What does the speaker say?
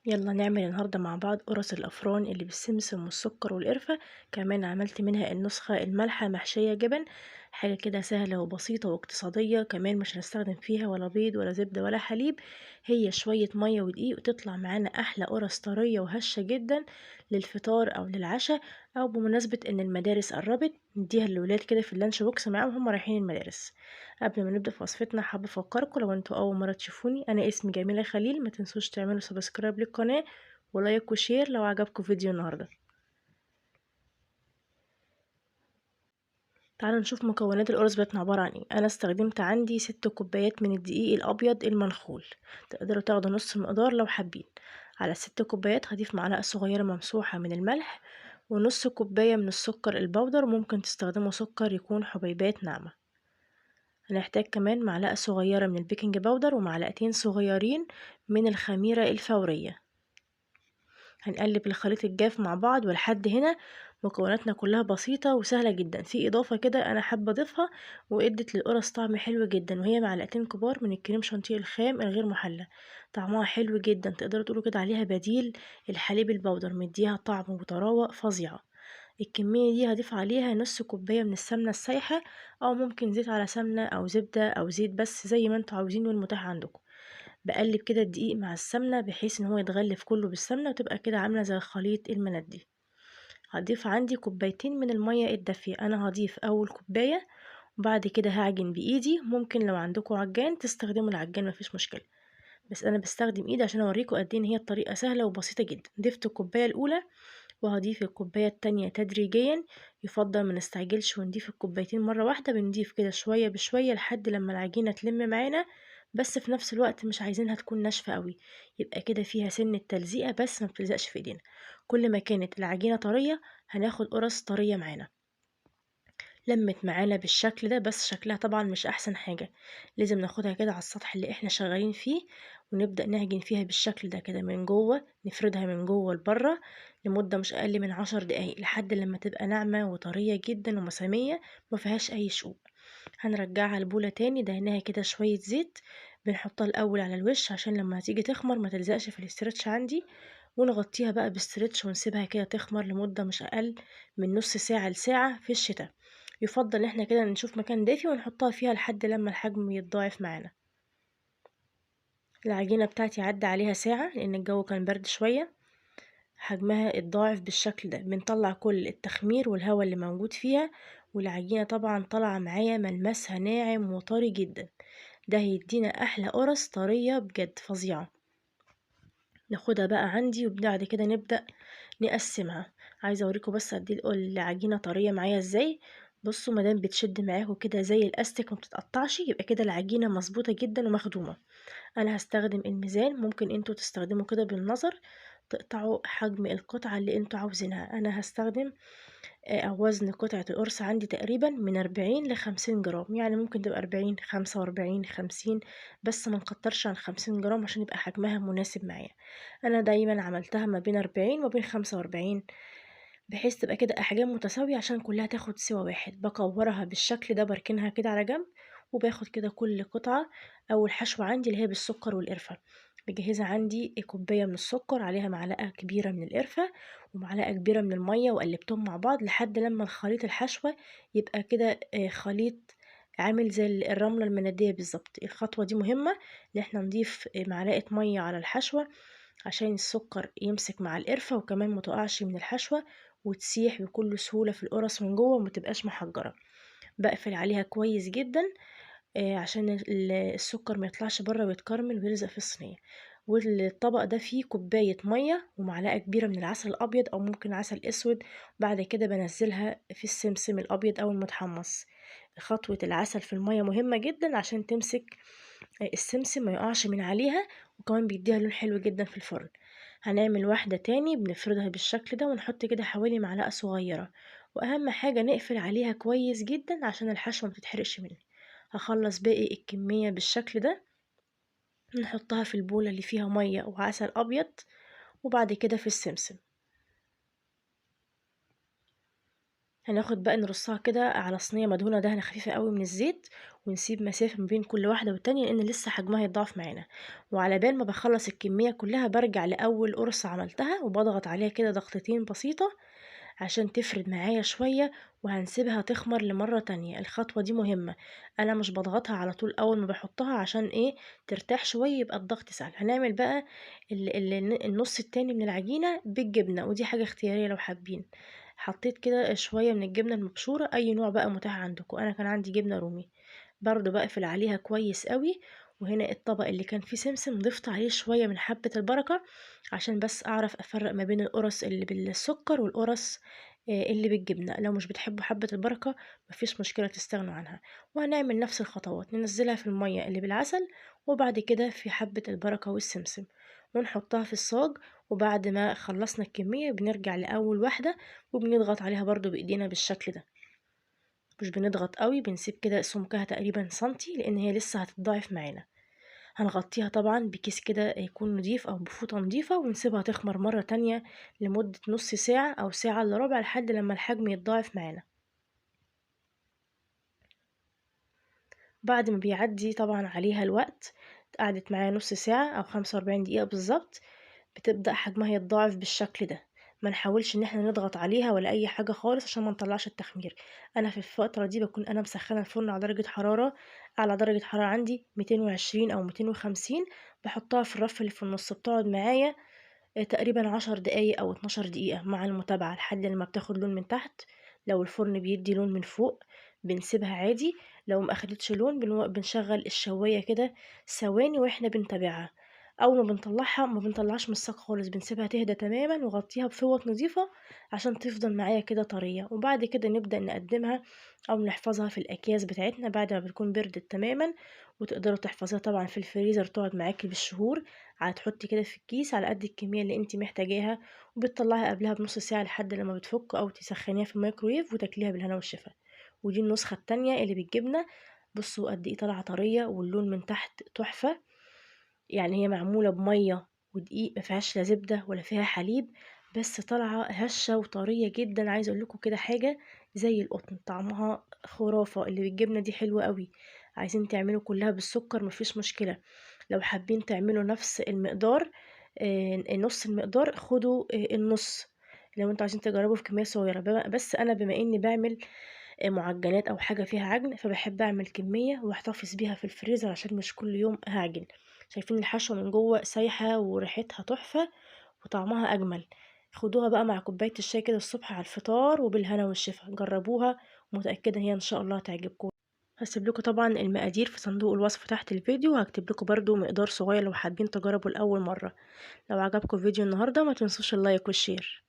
يلا نعمل النهاردة مع بعض قرص الأفران اللي بالسمسم والسكر والقرفة. كمان عملت منها النسخة المالحة محشية جبن. حاجة كده سهلة وبسيطة واقتصادية، كمان مش هنستخدم فيها ولا بيض ولا زبدة ولا حليب. هي شوية مية ودقيق وتطلع معانا أحلى قرص طرية وهشة جدا للفطار أو للعشاء، أو بمناسبة إن المدارس قربت نديها للولاد كده في اللانش بوكس معاهم هم رايحين المدارس. قبل ما نبدأ في وصفتنا حابة أفكركم، لو انتوا أول مرة تشوفوني أنا اسمي جميلة خليل، ما تنسوش تعملوا سبسكرايب للقناة ولايك وشير لو عجبكم فيديو النهاردة. تعالوا نشوف مكونات القرص بتاعتنا عبارة عن ايه. أنا استخدمت عندي 6 كوبايات من الدقيق الأبيض المنخول، تقدروا تاخدوا نص المقدار لو حابين. على 6 كوبايات هضيف معلقة صغيرة ممسوحة من الملح، ونص كوباية من السكر البودر، ممكن تستخدموا سكر يكون حبيبات ناعمة. هنحتاج كمان معلقة صغيرة من البيكنج باودر ومعلقتين صغيرين من الخميرة الفورية. هنقلب الخليط الجاف مع بعض، ولحد هنا مكوناتنا كلها بسيطة وسهلة جدا. في إضافة كده أنا حابة أضيفها وإدت للقرص طعم حلو جدا، وهي معلقتين كبار من الكريم شانتيه الخام الغير محلى. طعمها حلو جدا، تقدروا تقولوا كده عليها بديل الحليب البودر، مديها طعم وطراوة فظيعة. الكمية دي هضيف عليها نص كوباية من السمنة السايحة، أو ممكن زيت على سمنة أو زبدة أو زيت، بس زي ما انتوا عاوزين والمتاح عندكم. بقلب كده الدقيق مع السمنة بحيث ان هو يتغلف كله بالسمنة وتبقى كده عاملة زي خليط المندي. هضيف عندي كوبايتين من المية الدافية. انا هضيف اول كوباية وبعد كده هعجن بايدي. ممكن لو عندكم عجان تستخدموا العجان، مفيش مشكلة، بس انا بستخدم ايدي عشان اوريكم قد ايه ان هي الطريقة سهلة وبسيطة جدا. ضفت الكوباية الاولى وهضيف الكوباية التانية تدريجيا. يفضل ما نستعجلش ونضيف الكوبايتين مرة واحدة، بنضيف كده شوية بشوية لحد لما العجينة تلم معانا، بس في نفس الوقت مش عايزينها تكون ناشفة قوي، يبقى كده فيها سن التلزيقة بس ما بتلزقش في ايدينا. كل ما كانت العجينة طرية هناخد قرص طرية معانا. لمت معانا بالشكل ده، بس شكلها طبعا مش احسن حاجة. لازم ناخدها كده على السطح اللي احنا شغالين فيه ونبدأ نعجن فيها بالشكل ده كده من جوه، نفردها من جوه لبره لمدة مش اقل من 10 دقايق لحد لما تبقى ناعمة وطرية جدا ومسامية مفيهاش اي شقوق. هنرجعها البولة تاني، دهناها كده شوية زيت، بنحطها الاول على الوش عشان لما تيجي تخمر ما تلزقش في الاسترتش عندي، ونغطيها بقى باسترتش ونسيبها كده تخمر لمدة مش اقل من نص ساعة لساعة في الشتاء. يفضل ان احنا كده نشوف مكان دافي ونحطها فيها لحد لما الحجم يتضاعف معانا. العجينة بتاعتي عدى عليها ساعة لان الجو كان برد شوية، حجمها اتضاعف بالشكل ده. بنطلع كل التخمير والهواء اللي موجود فيها، والعجينة طبعا طالعة معايا ملمسها ناعم وطري جدا. ده هيدينا احلى قرص طرية بجد فظيعة. ناخدها بقى عندي وبعد كده نبدأ نقسمها. عايزه اوريكم بس قد ايه العجينه طريه معايا ازاي. بصوا مادام بتشد معاكم كده زي الاستيك وما بتتقطعش، يبقى كده العجينه مظبوطه جدا ومخدومه. انا هستخدم الميزان، ممكن انتوا تستخدموا كده بالنظر تقطعوا حجم القطعه اللي انتوا عاوزينها. انا هستخدم أو وزن قطعة القرص عندي تقريبا من 40 ل50 جرام، يعني ممكن تبقى 40 45 50، بس ما نكترش عن 50 جرام عشان يبقى حجمها مناسب معايا. أنا دايما عملتها ما بين 40 وما بين 45، بحيث تبقى كده أحجام متساوية عشان كلها تاخد سوا واحد. بكورها بالشكل ده، بركنها كده على جنب، وباخد كده كل قطعة أو الحشوة عندي اللي هي بالسكر والقرفة. بجهزها عندي كوباية من السكر عليها معلقة كبيرة من القرفة ومعلقة كبيرة من المية، وقلبتهم مع بعض لحد لما الخليط الحشوة يبقى كده خليط عامل زي الرملة المندية بالظبط. الخطوة دي مهمة، ان احنا نضيف معلقة مية على الحشوة عشان السكر يمسك مع القرفة، وكمان متقعش من الحشوة وتسيح بكل سهولة في القرص من جوه ومتبقاش محجرة. بقفل عليها كويس جدا عشان السكر ما يطلعش بره ويتكرمل ويلزق في الصينية. والطبق ده فيه كوباية مية ومعلقة كبيرة من العسل الأبيض أو ممكن عسل أسود. بعد كده بنزلها في السمسم الأبيض أو المتحمص. خطوة العسل في المية مهمة جدا عشان تمسك السمسم ما يقعش من عليها، وكمان بيديها لون حلو جدا في الفرن. هنعمل واحدة تاني بنفردها بالشكل ده ونحط كده حوالي معلقة صغيرة، وأهم حاجة نقفل عليها كويس جدا عشان الحشوة متتحرقش مني. هخلص باقي الكمية بالشكل ده، نحطها في البولة اللي فيها مية وعسل أبيض وبعد كده في السمسم. هناخد بقى نرصها كده على صينية مدهونة دهنة خفيفة قوي من الزيت، ونسيب مسافة ما بين كل واحدة والتانية لأن لسه حجمها يتضاعف معانا. وعلى بال ما بخلص الكمية كلها برجع لأول قرص عملتها وبضغط عليها كده ضغطتين بسيطة عشان تفرد معايا شوية، وهنسيبها تخمر لمرة تانية. الخطوة دي مهمة، أنا مش بضغطها على طول أول ما بحطها عشان إيه، ترتاح شوية يبقى الضغط سهل. هنعمل بقى النص التاني من العجينة بالجبنة، ودي حاجة اختيارية لو حابين. حطيت كده شوية من الجبنة المبشورة، أي نوع بقى متاح عندكم، أنا كان عندي جبنة رومي. برضو بقفل عليها كويس قوي. وهنا الطبق اللي كان فيه سمسم ضفت عليه شوية من حبة البركة عشان بس أعرف أفرق ما بين القرص اللي بالسكر والقرص اللي بالجبنة. لو مش بتحبوا حبة البركة مفيش مشكلة تستغنوا عنها. وهنعمل نفس الخطوات، ننزلها في المية اللي بالعسل وبعد كده في حبة البركة والسمسم ونحطها في الصاج. وبعد ما خلصنا الكمية بنرجع لأول واحدة وبنضغط عليها برضو بإيدينا بالشكل ده، مش بنضغط قوي، بنسيب كده سمكها تقريبا سنتي لأن هي لسه هتتضاعف معانا. هنغطيها طبعا بكيس كده يكون نضيف او بفوطة نضيفة ونسيبها تخمر مرة تانية لمدة نص ساعة او ساعة الا ربع لحد لما الحجم يتضاعف معانا. بعد ما بيعدي طبعا عليها الوقت، قعدت معايا نص ساعة او 45 دقيقة بالظبط، بتبدأ حجمها يتضاعف بالشكل ده. ما نحاولش ان احنا نضغط عليها ولا اي حاجة خالص عشان ما نطلعش التخمير. انا في الفترة دي بكون انا مسخنة الفرن على درجة حرارة، على درجة حرارة عندي 220 او 250. بحطها في الرف اللي في النص، بتقعد معايا تقريبا 10 دقايق أو 12 دقيقة مع المتابعة لحد لما بتاخد لون من تحت. لو الفرن بيدي لون من فوق بنسيبها عادي، لو ما أخدتش لون بنشغل الشواية كده ثواني واحنا بنتابعها. أول ما بنطلعها ما بنطلعش من الصاج خالص، بنسيبها تهدى تماما ونغطيها بفوط نظيفة عشان تفضل معايا كده طرية. وبعد كده نبدأ نقدمها أو نحفظها في الأكياس بتاعتنا بعد ما بتكون بردت تماما. وتقدروا تحفظيها طبعا في الفريزر تقعد معاكي بالشهور. هتحطي كده في الكيس على قد الكمية اللي انت محتاجاها، وبتطلعيها قبلها بنص ساعة لحد لما بتفك او تسخنيها في الميكرويف وتاكليها بالهنا والشفا. ودي النسخة التانية اللي بالجبنة. بصوا قد ايه طالعة طرية واللون من تحت تحفة. يعني هي معمولة بمية ودقيق، مفيهاش لا زبدة ولا فيها حليب، بس طالعة هشة وطرية جدا. عايزة اقول لكم كده حاجة زي القطن، طعمها خرافة. اللي بالجبنة دي حلوة قوي. عايزين تعملوا كلها بالسكر مفيش مشكلة. لو حابين تعملوا نفس المقدار، نص المقدار خدوا النص. لو انتوا عايزين تجربوا في كمية صغيرة، بس انا بما اني بعمل معجنات او حاجة فيها عجن فبحب اعمل كمية واحتفظ بيها في الفريزر عشان مش كل يوم هعجن. شايفين الحشوة من جوه سايحة وريحتها تحفة وطعمها اجمل. خدوها بقى مع كوباية الشاي كده الصبح على الفطار وبالهنا والشفا، جربوها، متأكدة هي ان شاء الله تعجبكم. هسيب لكم طبعا المقادير في صندوق الوصف تحت الفيديو، وهكتب لكم برضو مقدار صغير لو حابين تجربوا لأول مرة. لو عجبكم فيديو النهاردة ما تنسوش اللايك والشير.